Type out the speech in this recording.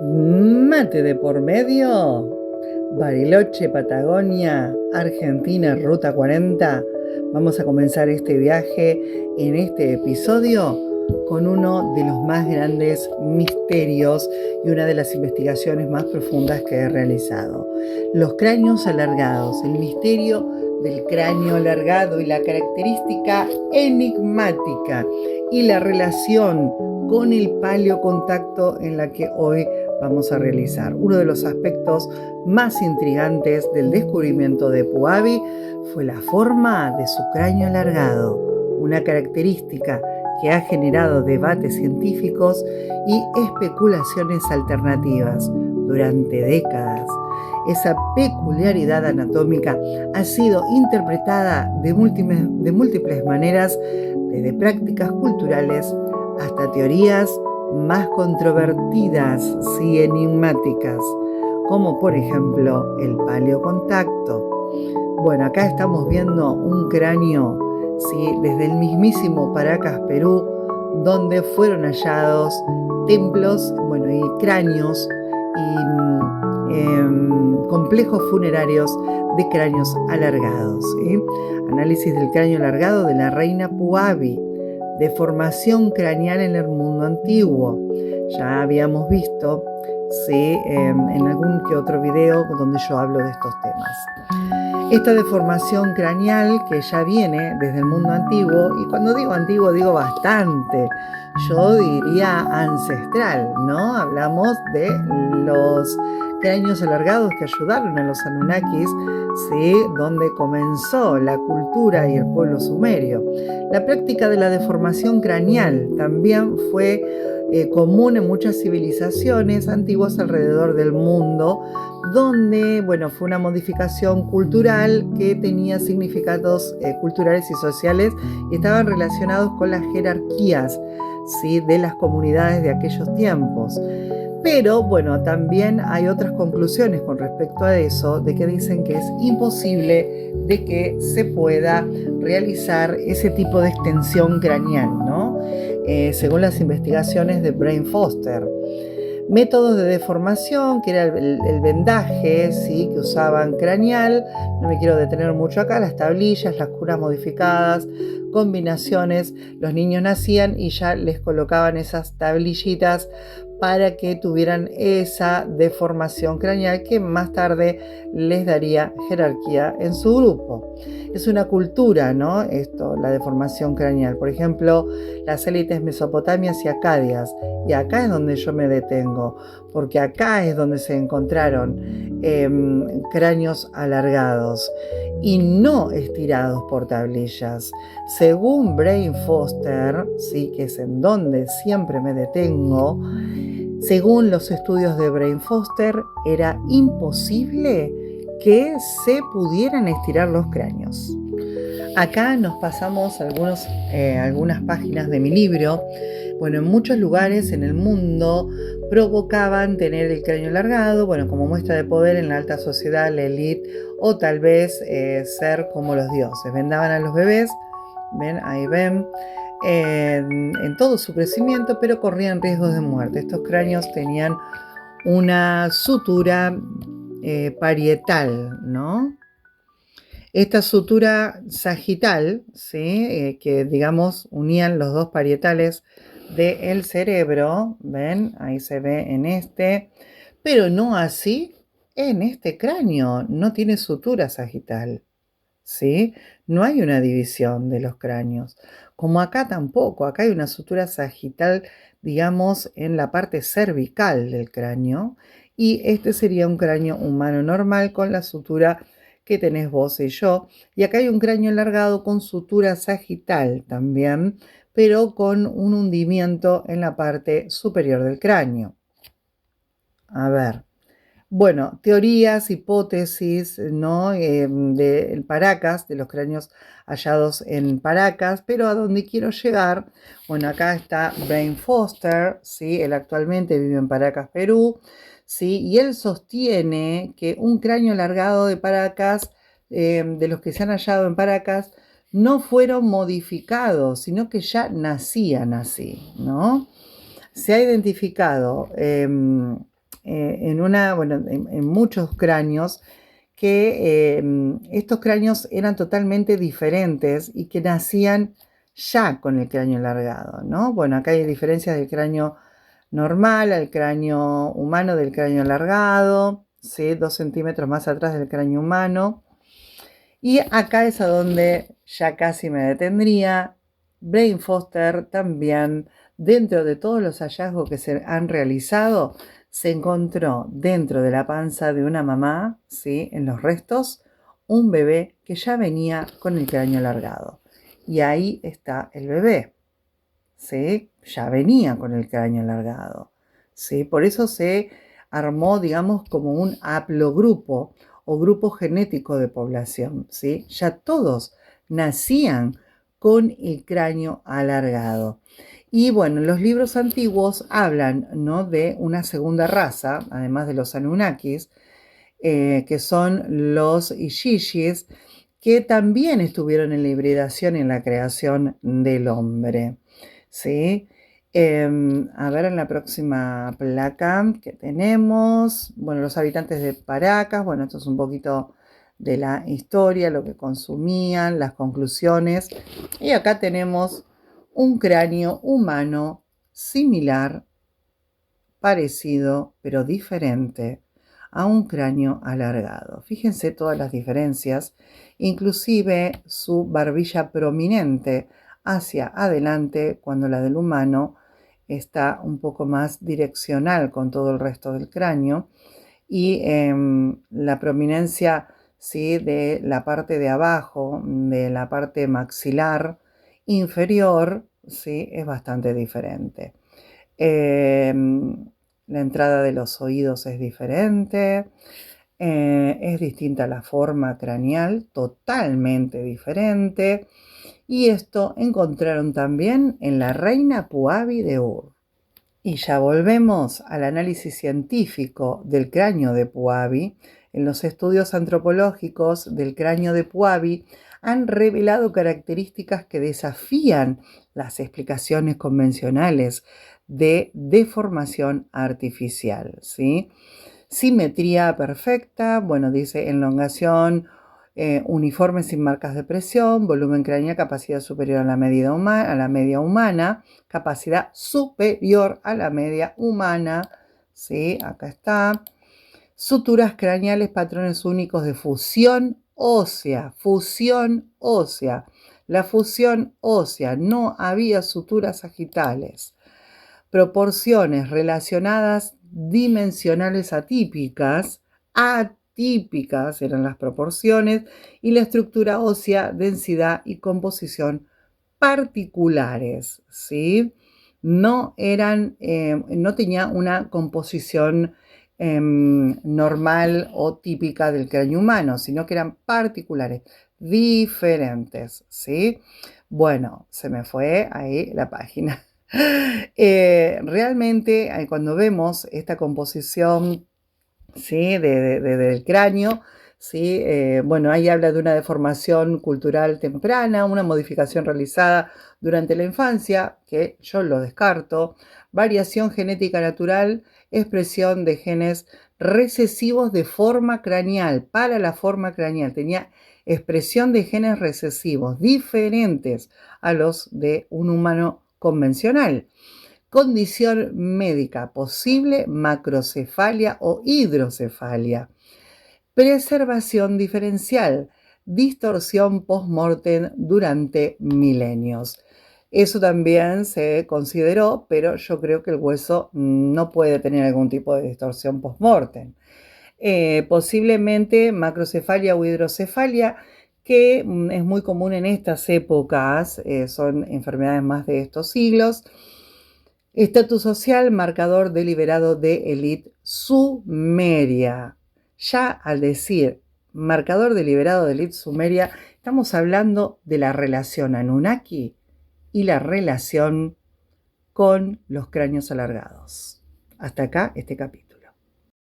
Mate de por medio, Bariloche, Patagonia, Argentina, Ruta 40. Vamos a comenzar este viaje en este episodio con uno de los más grandes misterios y una de las investigaciones más profundas que he realizado. Los cráneos alargados, el misterio del cráneo alargado y la característica enigmática y la relación con el paleocontacto en la que hoy vamos a realizar. Uno de los aspectos más intrigantes del descubrimiento de Puabi fue la forma de su cráneo alargado, una característica que ha generado debates científicos y especulaciones alternativas durante décadas. Esa peculiaridad anatómica ha sido interpretada de múltiples maneras, desde prácticas culturales hasta teorías más controvertidas y enigmáticas, como por ejemplo el paleocontacto. Bueno, acá estamos viendo un cráneo, ¿sí?, desde el mismísimo Paracas, Perú, donde fueron hallados templos, y cráneos y complejos funerarios de cráneos alargados. Análisis del cráneo alargado de la reina Puabi, deformación craneal en el mundo antiguo. Ya habíamos visto, ¿sí?, en algún que otro video donde yo hablo de estos temas. Esta deformación craneal que ya viene desde el mundo antiguo, y cuando digo antiguo digo bastante, yo diría ancestral, ¿no? Hablamos de los cráneos alargados que ayudaron a los Anunnakis, ¿sí?, donde comenzó la cultura y el pueblo sumerio. La práctica de la deformación craneal también fue común en muchas civilizaciones antiguas alrededor del mundo, donde, fue una modificación cultural que tenía significados culturales y sociales y estaban relacionados con las jerarquías, ¿sí?, de las comunidades de aquellos tiempos. Pero también hay otras conclusiones con respecto a eso, de que dicen que es imposible de que se pueda realizar ese tipo de extensión craneal, ¿no? Según las investigaciones de Brain Foster. Métodos de deformación, que era el vendaje, ¿sí?, que usaban craneal. No me quiero detener mucho acá. Las tablillas, las curas modificadas, combinaciones. Los niños nacían y ya les colocaban esas tablillitas para que tuvieran esa deformación craneal que más tarde les daría jerarquía en su grupo. Es una cultura, ¿no? Esto, la deformación craneal. Por ejemplo, las élites mesopotamias y acadias. Y acá es donde yo me detengo, porque acá es donde se encontraron cráneos alargados y no estirados por tablillas. Según Brain Foster, sí, que es en donde siempre me detengo, según los estudios de Brain Foster, era imposible que se pudieran estirar los cráneos. Acá nos pasamos algunas páginas de mi libro. En muchos lugares en el mundo provocaban tener el cráneo alargado, como muestra de poder en la alta sociedad, la élite, o tal vez ser como los dioses. Vendaban a los bebés, ahí ven, en todo su crecimiento, pero corrían riesgos de muerte. Estos cráneos tenían una sutura parietal, ¿no? Esta sutura sagital, ¿sí?, que digamos unían los dos parietales del cerebro, ven, ahí se ve en este, pero no así en este cráneo, no tiene sutura sagital, ¿sí? No hay una división de los cráneos, como acá tampoco. Acá hay una sutura sagital, digamos, en la parte cervical del cráneo, y este sería un cráneo humano normal con la sutura que tenés vos y yo. Y acá hay un cráneo alargado con sutura sagital también, pero con un hundimiento en la parte superior del cráneo. A ver. Teorías, hipótesis, ¿no?, del Paracas, de los cráneos hallados en Paracas, pero a donde quiero llegar, acá está Brain Foster, ¿sí? Él actualmente vive en Paracas, Perú, ¿sí? Y él sostiene que un cráneo alargado de Paracas, de los que se han hallado en Paracas, no fueron modificados, sino que ya nacían así, ¿no? Se ha identificado en muchos cráneos, que estos cráneos eran totalmente diferentes y que nacían ya con el cráneo alargado, ¿no? Bueno, acá hay diferencias del cráneo normal al cráneo humano del cráneo alargado, ¿sí? 2 centímetros más atrás del cráneo humano. Y acá es a donde ya casi me detendría. Brain Foster también, dentro de todos los hallazgos que se han realizado, se encontró dentro de la panza de una mamá, ¿sí? En los restos, un bebé que ya venía con el cráneo alargado. Y ahí está el bebé, ¿sí? Ya venía con el cráneo alargado, ¿sí? Por eso se armó, digamos, como un haplogrupo o grupo genético de población, ¿sí? Ya todos nacían con el cráneo alargado. Y bueno, los libros antiguos hablan, ¿no?, de una segunda raza, además de los Anunnakis, que son los Ishishis, que también estuvieron en la hibridación y en la creación del hombre, ¿sí? A ver, en la próxima placa que tenemos, bueno, los habitantes de Paracas, bueno, esto es un poquito de la historia, lo que consumían, las conclusiones. Y acá tenemos un cráneo humano similar, parecido, pero diferente a un cráneo alargado. Fíjense todas las diferencias, inclusive su barbilla prominente hacia adelante, cuando la del humano está un poco más direccional con todo el resto del cráneo, y la prominencia, ¿sí?, de la parte de abajo, de la parte maxilar inferior, ¿sí?, es bastante diferente. La entrada de los oídos es diferente, es distinta la forma craneal, totalmente diferente. Y esto encontraron también en la reina Puabi de Ur. Y ya volvemos al análisis científico del cráneo de Puabi. En los estudios antropológicos del cráneo de Puabi han revelado características que desafían las explicaciones convencionales de deformación artificial, ¿sí? Simetría perfecta, bueno, dice elongación uniforme sin marcas de presión, volumen craneal, capacidad superior a la media humana, capacidad superior a la media humana, ¿sí? Acá está. Suturas craneales, patrones únicos de fusión ósea, La fusión ósea, no había suturas sagitales. Proporciones relacionadas dimensionales atípicas eran las proporciones, y la estructura ósea, densidad y composición particulares, ¿sí? No tenía una composición normal o típica del cráneo humano, sino que eran particulares, diferentes, ¿sí? Bueno, se me fue ahí la página. Realmente, cuando vemos esta composición, ¿sí?, del cráneo, ¿sí? Bueno, ahí habla de una deformación cultural temprana, una modificación realizada durante la infancia, que yo lo descarto, variación genética natural, expresión de genes recesivos de forma craneal, para la forma craneal, tenía expresión de genes recesivos diferentes a los de un humano convencional. Condición médica posible, macrocefalia o hidrocefalia. Preservación diferencial, distorsión post-mortem durante milenios. Eso también se consideró, pero yo creo que el hueso no puede tener algún tipo de distorsión post-mortem. Posiblemente macrocefalia o hidrocefalia, que es muy común en estas épocas, son enfermedades más de estos siglos. Estatus social, marcador deliberado de élite sumeria. Ya al decir marcador deliberado de élite sumeria, estamos hablando de la relación Anunnaki y la relación con los cráneos alargados. Hasta acá este capítulo.